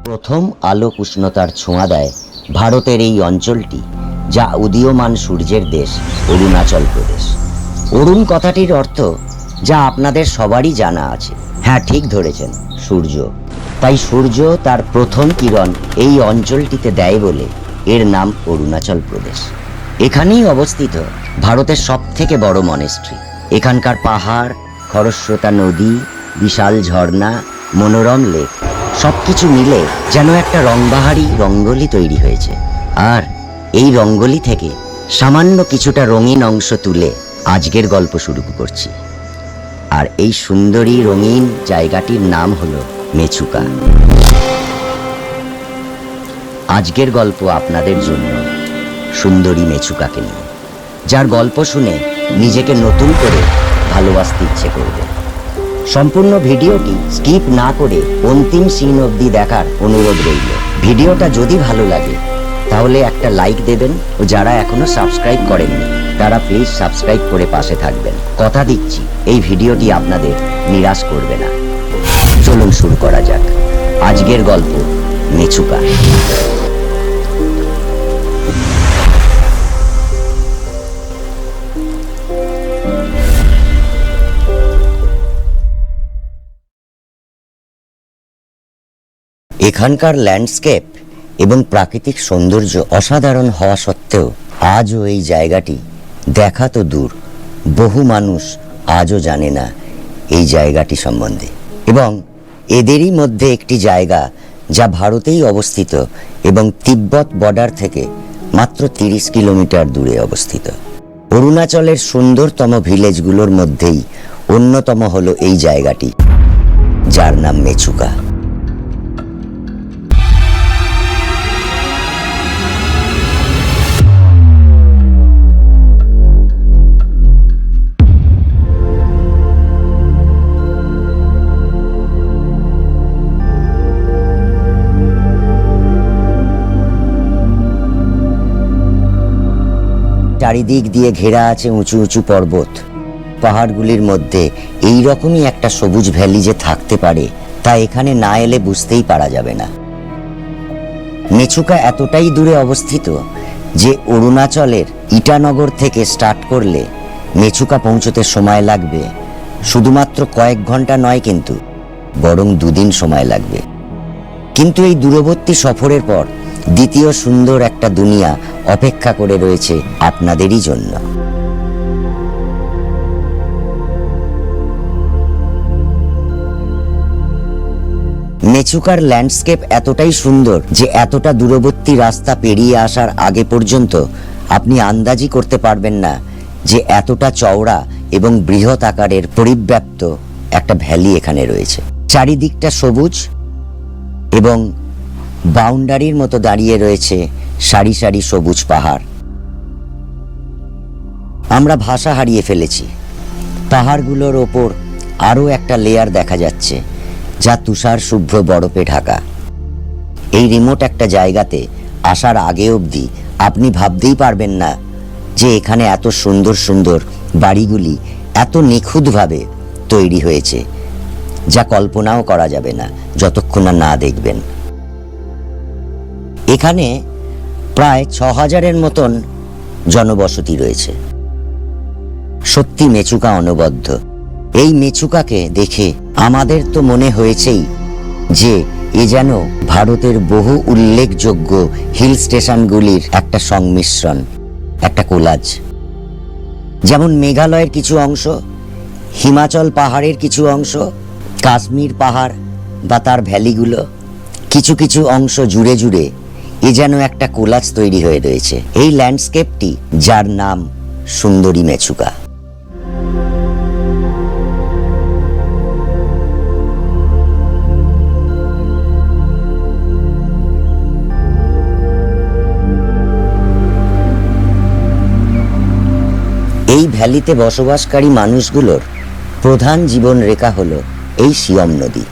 প্রথম আলোক উষ্ণতার ছোঁয়া দেয় ভারতের এই অঞ্চলটি, যা উদীয়মান সূর্যের দেশ অরুণাচল প্রদেশ। অরুণ কথাটির অর্থ যা আপনাদের সবারই জানা আছে। হ্যাঁ, ঠিক ধরেছেন, সূর্য। তাই সূর্য তার প্রথম কিরণ এই অঞ্চলটিতে দেয় বলে এর নাম অরুণাচল প্রদেশ। এখানেই অবস্থিত ভারতের সবথেকে বড় মনেস্ট্রি। এখানকার পাহাড়, খরস্রোতা নদী, বিশাল ঝর্ণা, মনোরম লেক সবকিছু মিলে যেন একটা রংবাহারি রঙ্গোলি তৈরি হয়েছে। আর এই রঙ্গোলি থেকে সামান্য কিছুটা রঙিন অংশ তুলে আজকের গল্প শুরু করছি। আর এই সুন্দরী রঙিন জায়গাটির নাম হলো মেচুকা। আজকের গল্প আপনাদের জন্য সুন্দরী মেচুকাকে নিয়ে, যার গল্প শুনে নিজেকে নতুন করে ভালোবাসতে ইচ্ছে করবে। সম্পূর্ণ ভিডিওটি স্কিপ না করে অন্তিম সিন অবধি দেখার অনুরোধ রইল। ভিডিওটা যদি ভালো লাগে তাহলে একটা লাইক দেবেন, ও যারা এখনো সাবস্ক্রাইব করেননি তারা প্লিজ সাবস্ক্রাইব করে পাশে থাকবেন। কথা দিচ্ছি এই ভিডিওটি আপনাদের নিরাশ করবে না। চলুন শুরু করা যাক আজকের গল্প, মেচুকা। এখানকার ল্যান্ডস্কেপ এবং প্রাকৃতিক সৌন্দর্য অসাধারণ হওয়া সত্ত্বেও আজও এই জায়গাটি দেখা তো দূর, বহু মানুষ আজও জানে না এই জায়গাটি সম্বন্ধে। এবং এদেরই মধ্যে একটি জায়গা যা ভারতেই অবস্থিত এবং তিব্বত বর্ডার থেকে মাত্র 30 কিলোমিটার দূরে অবস্থিত। অরুণাচলের সুন্দরতম ভিলেজগুলোর মধ্যেই অন্যতম হলো এই জায়গাটি, যার নাম মেচুকা। চারিদিক দিয়ে ঘেরা আছে উঁচু উঁচু পর্বত। পাহাড়গুলির মধ্যে এই রকমই একটা সবুজ ভ্যালি যে থাকতে পারে তা এখানে না এলে বুঝতেই পারা যাবে না। মেচুকা এতটাই দূরে অবস্থিত যে অরুণাচলের ইটানগর থেকে স্টার্ট করলে মেচুকা পৌঁছতে সময় লাগবে শুধুমাত্র কয়েক ঘন্টা নয়, কিন্তু বরং 2 দিন সময় লাগবে। কিন্তু এই দূরবর্তী সফরের পর দ্বিতীয় সুন্দর একটা দুনিয়া অপেক্ষা করে রয়েছে আপনাদেরই জন্য। মেচুকার ল্যান্ডস্কেপ এতটাই সুন্দর যে এতটা দূরবর্তী রাস্তা পেরিয়ে আসার আগে পর্যন্ত আপনি আন্দাজই করতে পারবেন না যে এতটা চওড়া এবং বৃহৎ আকারের পরিব্যাপ্ত একটা ভ্যালি এখানে রয়েছে। চারিদিকটা সবুজ এবং বাউন্ডারির মতো দাঁড়িয়ে রয়েছে সারি সারি সবুজ পাহাড়। আমরা ভাষা হারিয়ে ফেলেছি। পাহাড়গুলোর ওপর আরও একটা লেয়ার দেখা যাচ্ছে যা তুষার শুভ্র বরফে ঢাকা। এই রিমোট একটা জায়গাতে আসার আগে অবধি আপনি ভাবতেই পারবেন না যে এখানে এত সুন্দর সুন্দর বাড়িগুলি এত নিখুঁতভাবে তৈরি হয়েছে, যা কল্পনাও করা যাবে না যতক্ষণ না দেখবেন। এখানে প্রায় 6000-এর মতন জনবসতি রয়েছে। সত্যি মেচুকা অনবদ্য। এই মেচুকাকে দেখে আমাদের তো মনে হয়েছেই যে এ যেন ভারতের বহু উল্লেখযোগ্য হিল স্টেশনগুলির একটা সংমিশ্রণ, একটা কোলাজ। যেমন মেঘালয়ের কিছু অংশ, হিমাচল পাহাড়ের কিছু অংশ, কাশ্মীর পাহাড় বা তার ভ্যালিগুলো, কিছু কিছু অংশ জুড়ে জুড়ে এ যেন একটা কোলাজ তৈরি হয়ে রয়েছে এই ল্যান্ডস্কেপটি, যার নাম সুন্দরী মেচুকা। এই ভ্যালিতে বসবাসকারী মানুষগুলোর প্রধান জীবন রেখা হলো এই সিয়ম নদী।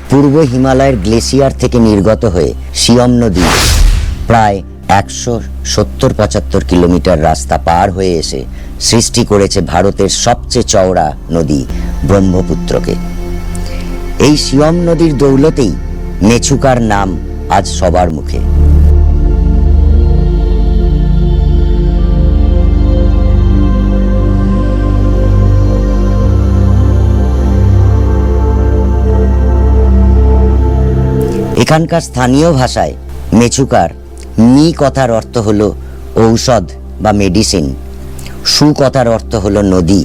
পূর্ব হিমালয়ের গ্লেসিয়ার থেকে নির্গত হয়ে সিয়ম নদী প্রায় 170-75 কিলোমিটার রাস্তা পার হয়ে এসে সৃষ্টি করেছে ভারতের সবচেয়ে চওড়া নদী ব্রহ্মপুত্রকে। এই সিয়ম নদীর দৌলতেই মেছুকার নাম আজ সবার মুখে। এখানকার স্থানীয় ভাষায় মেছুকার মি কথার অর্থ হলো ঔষধ বা মেডিসিন, সু কথার অর্থ হলো নদী,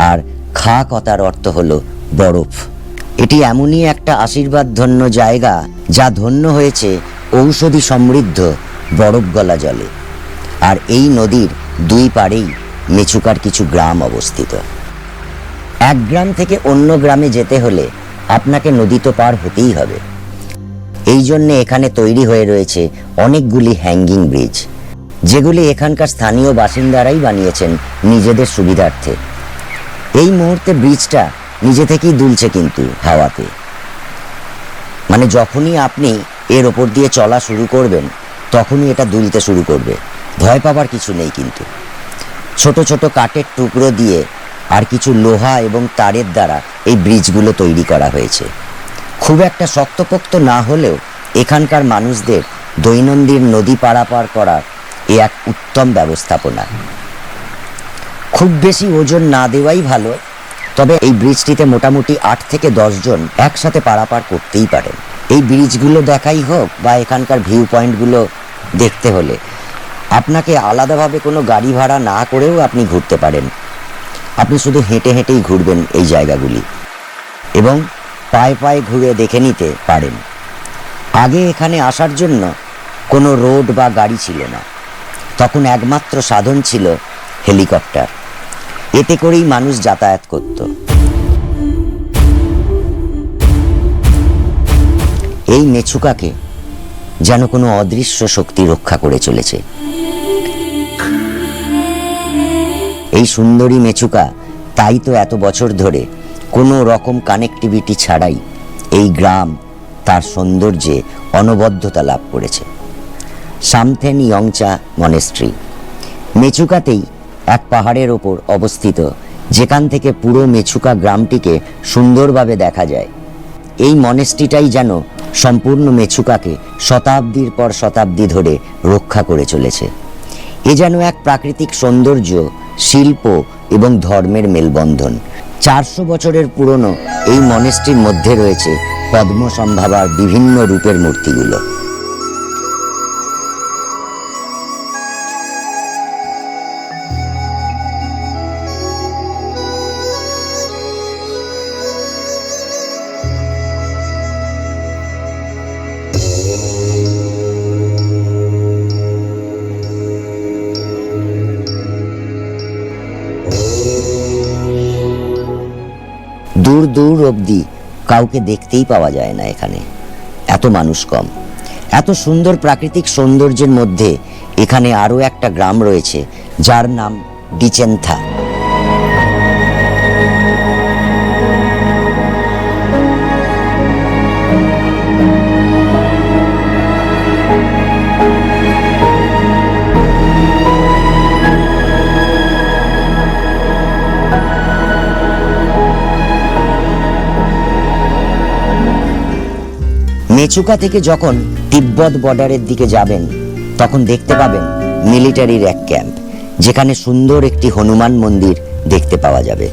আর খা কথার অর্থ হলো বরফ। এটি এমনই একটা আশীর্বাদ ধন্য জায়গা যা ধন্য হয়েছে ঔষধি সমৃদ্ধ বরফ গলা জলে। আর এই নদীর দুই পাড়েই মেছুকার কিছু গ্রাম অবস্থিত। এক গ্রাম থেকে অন্য গ্রামে যেতে হলে আপনাকে নদী তো পার হতেই হবে। এই জন্যে এখানে তৈরি হয়ে রয়েছে অনেকগুলি হ্যাঙ্গিং ব্রিজ, যেগুলি এখানকার স্থানীয় বাসিন্দারাই বানিয়েছেন নিজেদের সুবিধার্থে। এই মুহূর্তে ব্রিজটা নিজে থেকেই দুলছে কিন্তু হাওয়াতে, মানে যখনই আপনি এর ওপর দিয়ে চলা শুরু করবেন তখনই এটা দুলতে শুরু করবে। ভয় পাবার কিছু নেই কিন্তু। ছোট ছোট কাঠের টুকরো দিয়ে আর কিছু লোহা এবং তারের দ্বারা এই ব্রিজগুলো তৈরি করা হয়েছে। খুব একটা শক্তপোক্ত না হলেও এখানকার মানুষদের দৈনন্দিন নদী পারাপার করার এ এক উত্তম ব্যবস্থাপনা। খুব বেশি ওজন না দেওয়াই ভালো, তবে এই ব্রিজটিতে মোটামুটি 8 থেকে 10 জন একসাথে পারাপার করতেই পারেন। এই ব্রিজগুলো দেখাই হোক বা এখানকার ভিউ পয়েন্টগুলো দেখতে হলে আপনাকে আলাদাভাবে কোনো গাড়ি ভাড়া না করেও আপনি ঘুরতে পারেন। আপনি শুধু হেঁটে হেঁটেই ঘুরবেন এই জায়গাগুলি এবং পায়ে পায়ে ঘুরে দেখে নিতে পারেন। আগে এখানে আসার জন্য কোনো রোড বা গাড়ি ছিল না, তখন একমাত্র সাধন ছিল হেলিকপ্টার। এতে করেই মানুষ যাতায়াত করত। এই মেছুকাকে যেন কোনো অদৃশ্য শক্তি রক্ষা করে চলেছে। এই সুন্দরী মেছুকা তাই তো এত বছর ধরে কোনো রকম কানেক্টিভিটি ছাড়াই এই গ্রাম তার সৌন্দর্যে অনবদ্যতা লাভ করেছে। সামথেন ইয়ংচা মনেস্ট্রি মেছুকাতেই এক পাহাড়ের ওপর অবস্থিত, যেখান থেকে পুরো মেছুকা গ্রামটিকে সুন্দরভাবে দেখা যায়। এই মনেস্ট্রিটাই যেন সম্পূর্ণ মেছুকাকে শতাব্দীর পর শতাব্দী ধরে রক্ষা করে চলেছে। এ যেন এক প্রাকৃতিক সৌন্দর্য, শিল্প এবং ধর্মের মেলবন্ধন। 400 বছরের পুরনো এই মনেস্ট্রির মধ্যে রয়েছে পদ্মসম্ভাবার বিভিন্ন রূপের মূর্তিগুলো। দূর দূর অবধি কাউকে দেখতেই পাওয়া যায় না এখানে, এত মানুষ কম। এত সুন্দর প্রাকৃতিক সৌন্দর্যের মধ্যে এখানে আরও একটা গ্রাম রয়েছে যার নাম ডিচেন্থা। মেছুকা থেকে যখন তিব্বত বর্ডারের দিকে যাবেন তখন দেখতে পাবেন মিলিটারির এক ক্যাম্প, যেখানে সুন্দর একটি হনুমান মন্দির দেখতে পাওয়া যাবে।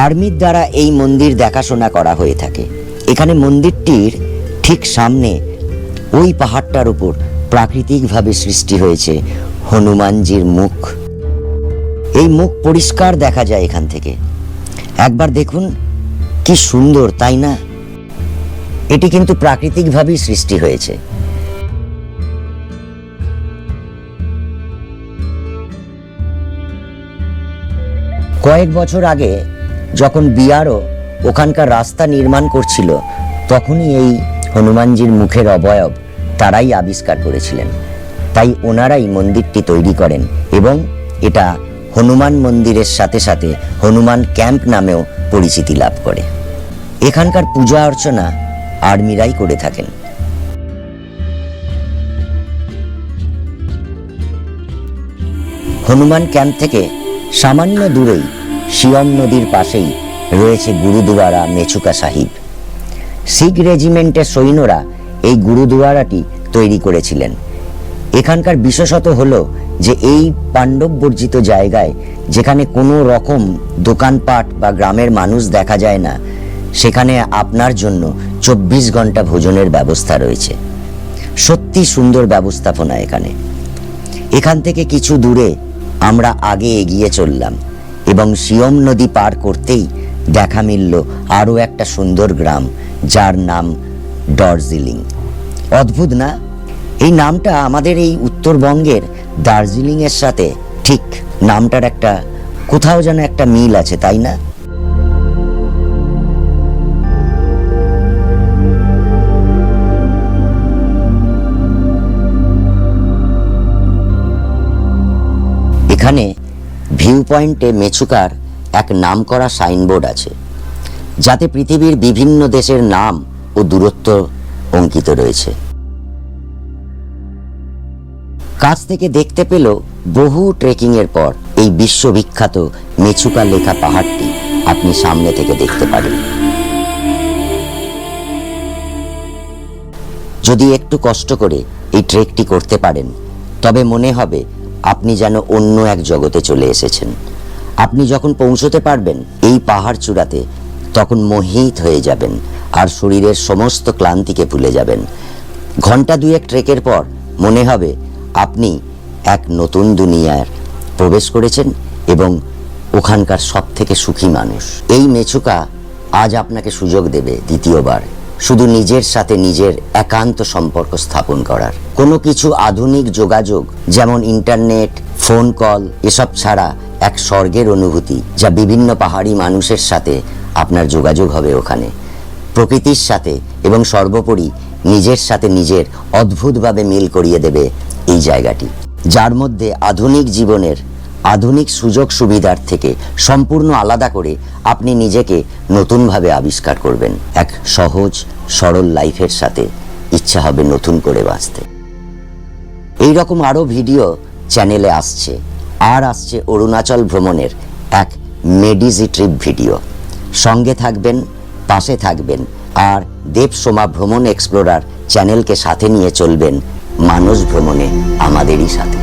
আর্মির দ্বারা এই মন্দির দেখাশোনা করা হয়ে থাকে। এখানে মন্দিরটির ঠিক সামনে ওই পাহাড়টার উপর প্রাকৃতিকভাবে সৃষ্টি হয়েছে হনুমানজির মুখ। এই মুখ পরিষ্কার দেখা যায় এখান থেকে। একবার দেখুন, কি সুন্দর, তাই না? এটি কিন্তু প্রাকৃতিকভাবেই সৃষ্টি হয়েছে। কয়েক বছর আগে যখন বিআরও ওখানকার রাস্তা নির্মাণ করছিল, তখনই এই হনুমানজির মুখের অবয়ব তারাই আবিষ্কার করেছিলেন। তাই ওনারাই মন্দিরটি তৈরি করেন এবং এটা হনুমান মন্দিরের সাথে সাথে হনুমান ক্যাম্প নামেও পরিচিতি লাভ করে। এখানকার পূজা অর্চনা আর্মিরাই করে থাকেন। হনুমান ক্যাম্প থেকে সামান্য দূরেই শিয়ম নদীর পাশেই রয়েছে গুরুদুয়ারা মেছুকা সাহিব। শিখ রেজিমেন্টের সৈন্যরা এই গুরুদুয়ারাটি তৈরি করেছিলেন। এখানকার বিশেষত হলো যে এই পাণ্ডব বর্জিত জায়গায়, যেখানে কোনো রকম দোকানপাট বা গ্রামের মানুষ দেখা যায় না, সেখানে আপনার জন্য 24 ঘন্টা ভোজনের ব্যবস্থা রয়েছে। সত্যি সুন্দর ব্যবস্থাপনা এখানে। এখান থেকে কিছু দূরে আমরা আগে এগিয়ে চললাম এবং সিয়ম নদী পার করতেই দেখা মিলল আরও একটা সুন্দর গ্রাম, যার নাম দার্জিলিং। অদ্ভুত না? এই নামটা আমাদের এই উত্তরবঙ্গের দার্জিলিংয়ের সাথে ঠিক নামটার একটা কোথাও যেন একটা মিল আছে, তাই না? এখানে ভিউ পয়েন্টে মেছুকার এক নামকরা সাইনবোর্ড আছে, যাতে পৃথিবীর বিভিন্ন দেশের নাম ও দূরত্ব অঙ্কিত রয়েছে। কাছ থেকে দেখতে পেল বহু ট্রেকিং এর পর এই বিশ্ববিখ্যাত মেছুকা লেখা পাহাড়টি আপনি সামনে থেকে দেখতে পারেন। যদি একটু কষ্ট করে এই ট্রেকটি করতে পারেন, তবে মনে হবে আপনি যেন অন্য এক জগতে চলে এসেছেন। আপনি যখন পৌঁছতে পারবেন এই পাহাড় চূড়াতে, তখন মোহিত হয়ে যাবেন আর শরীরের সমস্ত ক্লান্তিকে ভুলে যাবেন। ঘন্টা দুয়েক ট্রেকের পর মনে হবে আপনি এক নতুন দুনিয়ায় প্রবেশ করেছেন এবং ওখানকার সব থেকে সুখী মানুষ। এই মেছুকা আজ আপনাকে সুযোগ দেবে দ্বিতীয়বার শুধু নিজের সাথে নিজের একান্ত সম্পর্ক স্থাপন করার। কোনো কিছু আধুনিক যোগাযোগ যেমন ইন্টারনেট, ফোন কল এসব ছাড়া এক স্বর্গের অনুভূতি, যা বিভিন্ন পাহাড়ি মানুষের সাথে আপনার যোগাযোগ হবে ওখানে, প্রকৃতির সাথে এবং সর্বোপরি নিজের সাথে নিজের অদ্ভুতভাবে মিল করিয়ে দেবে এই জায়গাটি, যার মধ্যে আধুনিক জীবনের আধুনিক সুযোগ সুবিধার থেকে সম্পূর্ণ আলাদা করে আপনি নিজেকে নতুনভাবে আবিষ্কার করবেন। এক সহজ সরল লাইফের সাথে ইচ্ছা হবে নতুন করে বাঁচতে। এই রকম আরও ভিডিও চ্যানেলে আসছে, আর আসছে অরুণাচল ভ্রমণের এক মেডিজি ট্রিপ ভিডিও। সঙ্গে থাকবেন, পাশে থাকবেন, আর দেবসোমা ভ্রমণ এক্সপ্লোরার চ্যানেলকে সাথে নিয়ে চলবেন মানস ভ্রমণে আমাদেরই সাথে।